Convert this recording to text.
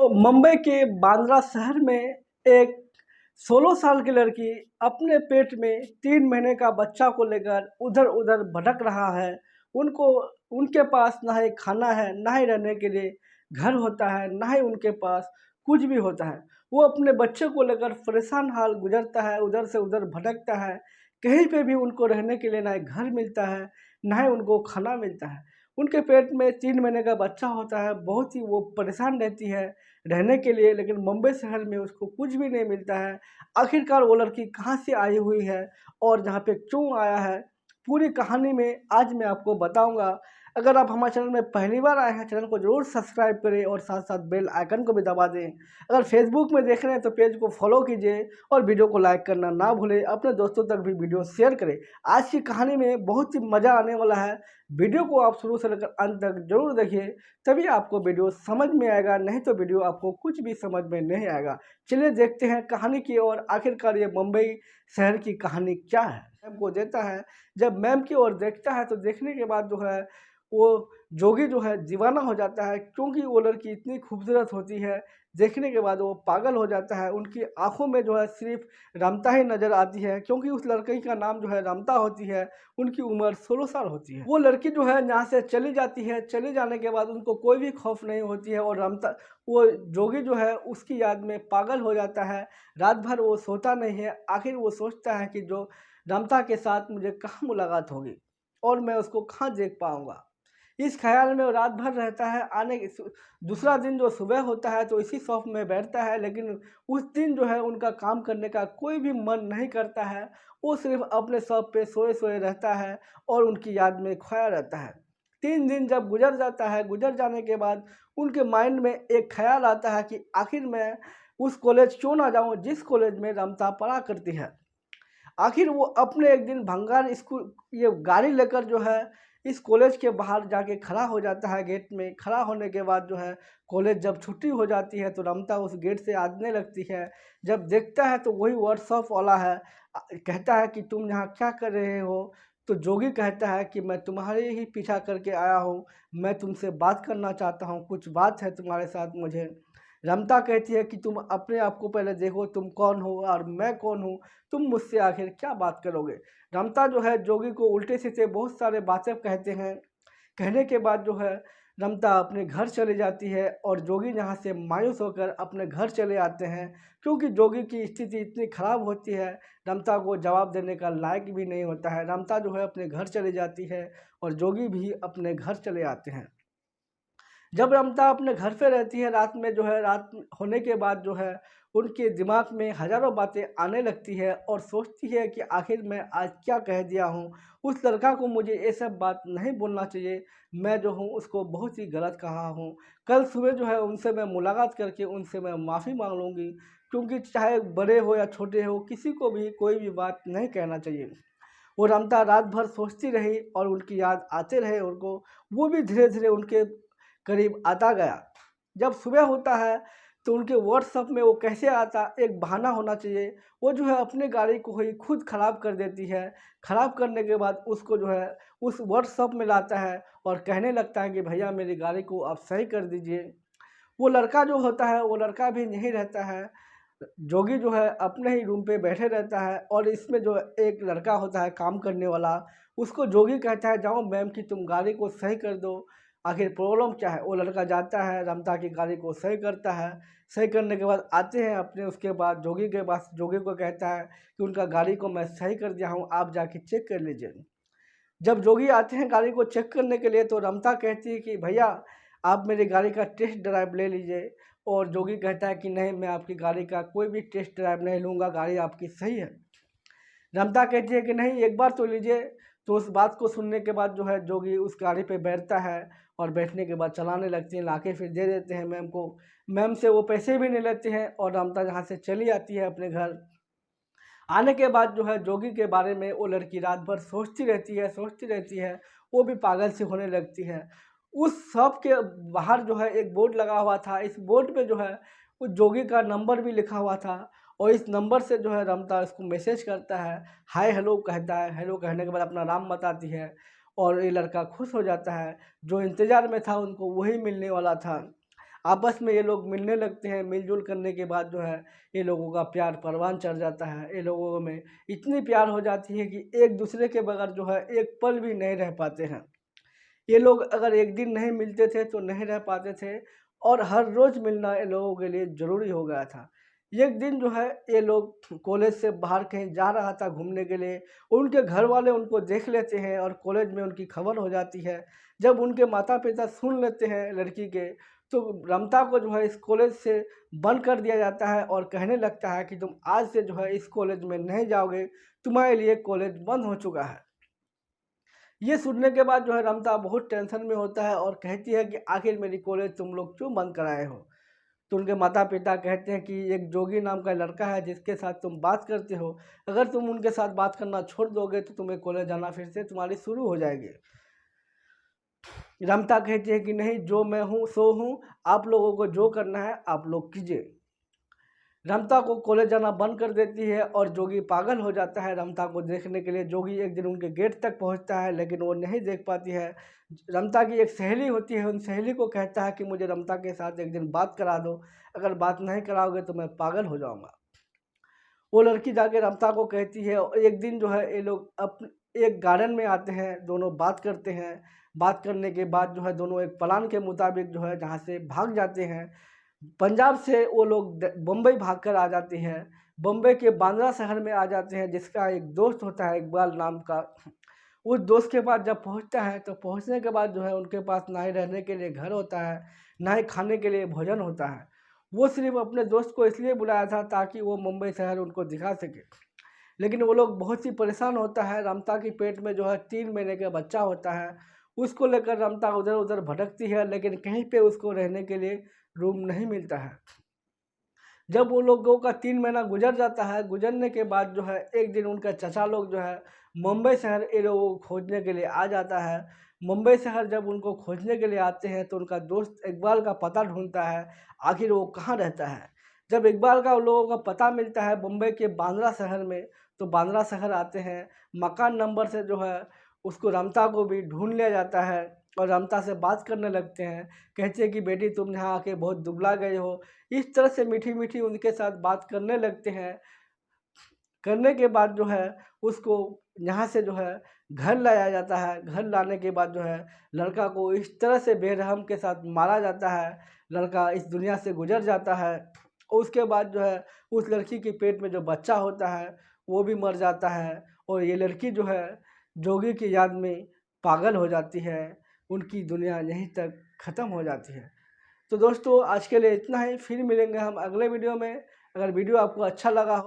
मुंबई के बांद्रा शहर में एक 16 साल की लड़की अपने पेट में 3 महीने का बच्चा को लेकर उधर-उधर भटक रहा है। उनको उनके पास ना ही खाना है, ना ही रहने के लिए घर होता है, ना ही उनके पास कुछ भी होता है। वो अपने बच्चे को लेकर परेशान हाल गुज़रता है, उधर से उधर भटकता है। कहीं पे भी उनको रहने के लिए ना ही घर मिलता है, ना ही उनको खाना मिलता है। उनके पेट में 3 महीने का बच्चा होता है, बहुत ही वो परेशान रहती है रहने के लिए, लेकिन मुंबई शहर में उसको कुछ भी नहीं मिलता है। आखिरकार वो लड़की कहाँ से आई हुई है और जहाँ पे क्यों आया है, पूरी कहानी में आज मैं आपको बताऊँगा। अगर आप हमारे चैनल में पहली बार आए हैं, चैनल को ज़रूर सब्सक्राइब करें और साथ-साथ बेल आइकन को भी दबा दें। अगर फेसबुक में देख रहे हैं तो पेज को फॉलो कीजिए और वीडियो को लाइक करना ना भूलें। अपने दोस्तों तक भी वीडियो शेयर करें। आज की कहानी में बहुत ही मज़ा आने वाला है। वीडियो को आप शुरू से लेकर अंत तक ज़रूर देखिए, तभी आपको वीडियो समझ में आएगा, नहीं तो वीडियो आपको कुछ भी समझ में नहीं आएगा। चलिए देखते हैं कहानी की ओर, आखिरकार ये मुंबई शहर की कहानी क्या है। मैम को देता है, जब मैम की ओर देखता है तो देखने के बाद जो है वो जोगी जो है दीवाना हो जाता है, क्योंकि वो लड़की इतनी खूबसूरत होती है। देखने के बाद वो पागल हो जाता है। उनकी आँखों में जो है सिर्फ़ रमता ही नज़र आती है, क्योंकि उस लड़की का नाम जो है रमता होती है। उनकी उम्र 16 साल होती है। वो लड़की जो है यहाँ से चली जाती है, चले जाने के बाद उनको कोई भी खौफ़ नहीं होती है और रमता वो जोगी जो है उसकी याद में पागल हो जाता है। रात भर वो सोता नहीं है। आखिर वो सोचता है कि जो रमता के साथ मुझे कहाँ मुलाकात होगी और मैं उसको कहाँ देख पाऊँगा। इस ख़्याल में वो रात भर रहता है। आने के दूसरा दिन जो सुबह होता है तो इसी शॉप में बैठता है, लेकिन उस दिन जो है उनका काम करने का कोई भी मन नहीं करता है। वो सिर्फ़ अपने शॉप पे सोए-सोए रहता है और उनकी याद में खोया रहता है। 3 दिन जब गुज़र जाता है, गुज़र जाने के बाद उनके माइंड में एक ख़्याल आता है कि आखिर मैं उस कॉलेज क्यों ना जाऊँ जिस कॉलेज में रमता पढ़ा करती है। आखिर वो अपने एक दिन भंगार स्कूल ये गाड़ी लेकर जो है इस कॉलेज के बाहर जाके खड़ा हो जाता है गेट में। खड़ा होने के बाद जो है कॉलेज जब छुट्टी हो जाती है तो रमता उस गेट से आने लगती है। जब देखता है तो वही वर्कशॉप वाला है। कहता है कि तुम यहाँ क्या कर रहे हो? तो जोगी कहता है कि मैं तुम्हारे ही पीछा करके आया हूँ। मैं तुमसे बात करना चाहता हूँ, कुछ बात है तुम्हारे साथ मुझे। रमता कहती है कि तुम अपने आप को पहले देखो, तुम कौन हो और मैं कौन हूँ? तुम मुझसे आखिर क्या बात करोगे? रमता जो है जोगी को उल्टे-सीधे बहुत सारे बातें कहते हैं। कहने के बाद जो है रमता अपने घर चली जाती है और जोगी यहाँ से मायूस होकर अपने घर चले आते हैं, क्योंकि जोगी की स्थिति इतनी ख़राब होती है, रमता को जवाब देने का लायक भी नहीं होता है। रमता जो है अपने घर चली जाती है और जोगी भी अपने घर चले आते हैं। जब रमता अपने घर पे रहती है, रात में जो है रात होने के बाद जो है उनके दिमाग में हज़ारों बातें आने लगती है और सोचती है कि आखिर मैं आज क्या कह दिया हूँ। उस लड़का को मुझे ये सब बात नहीं बोलना चाहिए। मैं जो हूँ उसको बहुत ही गलत कहा हूँ। कल सुबह जो है उनसे मैं मुलाकात करके उनसे मैं माफ़ी माँग लूँगी, क्योंकि चाहे बड़े हो या छोटे हो, किसी को भी कोई भी बात नहीं कहना चाहिए। वो रमता रात भर सोचती रही और उनकी याद आते रहे उनको। वो भी धीरे-धीरे उनके करीब आता गया। जब सुबह होता है तो उनके वर्कशॉप में वो कैसे आता, एक बहाना होना चाहिए। वो जो है अपनी गाड़ी को ही खुद ख़राब कर देती है। ख़राब करने के बाद उसको जो है उस वर्कशॉप में लाता है और कहने लगता है कि भैया मेरी गाड़ी को आप सही कर दीजिए। वो लड़का जो होता है वो लड़का भी नहीं रहता है। जोगी जो है अपने ही रूम पे बैठे रहता है और इसमें जो एक लड़का होता है काम करने वाला, उसको जोगी कहता है जाओ मैम कि तुम गाड़ी को सही कर दो, आखिर प्रॉब्लम क्या है? वो लड़का जाता है, रमता की गाड़ी को सही करता है। सही करने के बाद आते हैं अपने उसके बाद जोगी के पास, जोगी को कहता है कि उनका गाड़ी को मैं सही कर दिया हूँ, आप जाके चेक कर लीजिए। जब जोगी आते हैं गाड़ी को चेक करने के लिए तो रमता कहती है कि भैया आप मेरी गाड़ी का टेस्ट ड्राइव ले लीजिए, और जोगी कहता है कि नहीं मैं आपकी गाड़ी का कोई भी टेस्ट ड्राइव नहीं लूँगा, गाड़ी आपकी सही है। रमता कहती है कि नहीं एक बार तो लीजिए। तो उस बात को सुनने के बाद जो है जोगी उस गाड़ी पे बैठता है और बैठने के बाद चलाने लगती हैं, लाके फिर दे देते हैं मैम को। मैम से वो पैसे भी नहीं लेते हैं और रमता यहाँ से चली आती है अपने घर। आने के बाद जो है जोगी के बारे में वो लड़की रात भर सोचती रहती है, वो भी पागल सी होने लगती है। उस शॉप के बाहर जो है एक बोर्ड लगा हुआ था, इस बोर्ड पे जो है उस जोगी का नंबर भी लिखा हुआ था और इस नंबर से जो है रमता उसको मैसेज करता है, हाय हेलो कहता है, हेलो कहने के बाद अपना नाम बताती है और ये लड़का खुश हो जाता है। जो इंतज़ार में था उनको वही मिलने वाला था। आपस में ये लोग मिलने लगते हैं। मिलजुल करने के बाद जो है ये लोगों का प्यार परवान चढ़ जाता है। ये लोगों में इतनी प्यार हो जाती है कि एक दूसरे के बगैर जो है एक पल भी नहीं रह पाते हैं। ये लोग अगर एक दिन नहीं मिलते थे तो नहीं रह पाते थे, और हर रोज़ मिलना ये लोगों के लिए ज़रूरी हो गया था। एक दिन जो है ये लोग कॉलेज से बाहर कहीं जा रहा था घूमने के लिए, उनके घर वाले उनको देख लेते हैं और कॉलेज में उनकी खबर हो जाती है। जब उनके माता-पिता सुन लेते हैं लड़की के, तो रमता को जो है इस कॉलेज से बंद कर दिया जाता है और कहने लगता है कि तुम आज से जो है इस कॉलेज में नहीं जाओगे, तुम्हारे लिए कॉलेज बंद हो चुका है। ये सुनने के बाद जो है रमता बहुत टेंशन में होता है और कहती है कि आखिर मेरी कॉलेज तुम लोग क्यों बंद कराए हो? तो उनके माता-पिता कहते हैं कि एक जोगी नाम का लड़का है जिसके साथ तुम बात करते हो, अगर तुम उनके साथ बात करना छोड़ दोगे तो तुम्हें कॉलेज जाना फिर से तुम्हारी शुरू हो जाएगी। रमता कहती है कि नहीं, जो मैं हूँ सो हूँ, आप लोगों को जो करना है आप लोग कीजिए। रमता को कॉलेज जाना बंद कर देती है और जोगी पागल हो जाता है रमता को देखने के लिए। जोगी एक दिन उनके गेट तक पहुंचता है लेकिन वो नहीं देख पाती है। रमता की एक सहेली होती है, उन सहेली को कहता है कि मुझे रमता के साथ एक दिन बात करा दो, अगर बात नहीं कराओगे तो मैं पागल हो जाऊंगा। वो लड़की जाके रमता को कहती है और एक दिन जो है ये लोग एक गार्डन में आते हैं, दोनों बात करते हैं। बात करने के बाद जो है दोनों एक प्लान के मुताबिक जो है जहाँ से भाग जाते हैं। पंजाब से वो लोग बम्बई भागकर आ जाते हैं। बम्बई के बांद्रा शहर में आ जाते हैं, जिसका एक दोस्त होता है इकबाल नाम का। उस दोस्त के पास जब पहुंचता है तो पहुंचने के बाद जो है उनके पास ना ही रहने के लिए घर होता है, ना ही खाने के लिए भोजन होता है। वो सिर्फ अपने दोस्त को इसलिए बुलाया था ताकि वो मुंबई शहर उनको दिखा सके। लेकिन वो लोग बहुत ही परेशान होता है। रमता की पेट में जो है 3 महीने का बच्चा होता है। उसको लेकर रमता उधर उधर भटकती है लेकिन कहीं पे उसको रहने के लिए रूम नहीं मिलता है। जब वो लोगों का 3 महीना गुजर जाता है, गुजरने के बाद जो है एक दिन उनका चचा लोग जो है मुंबई शहर ये लोगों को खोजने के लिए आ जाता है। मुंबई शहर जब उनको खोजने के लिए आते हैं तो उनका दोस्त इकबाल का पता ढूंढता है, आखिर वो कहाँ रहता है। जब इकबाल का उन लोगों का पता मिलता है मुंबई के बांद्रा शहर में, तो बांद्रा शहर आते हैं। मकान नंबर से जो है उसको रमता को भी ढूंढ लिया जाता है और रमता से बात करने लगते हैं। कहते हैं कि बेटी तुम यहाँ आके बहुत दुबला गए हो। इस तरह से मीठी-मीठी उनके साथ बात करने लगते हैं। करने के बाद जो है उसको यहाँ से जो है घर लाया जाता है। घर लाने के बाद जो है लड़का को इस तरह से बेरहम के साथ मारा जाता है, लड़का इस दुनिया से गुज़र जाता है। और उसके बाद जो है उस लड़की के पेट में जो बच्चा होता है वो भी मर जाता है और ये लड़की जो है जोगी की याद में पागल हो जाती है। उनकी दुनिया यहीं तक ख़त्म हो जाती है। तो दोस्तों आज के लिए इतना ही, फिर मिलेंगे हम अगले वीडियो में। अगर वीडियो आपको अच्छा लगा हो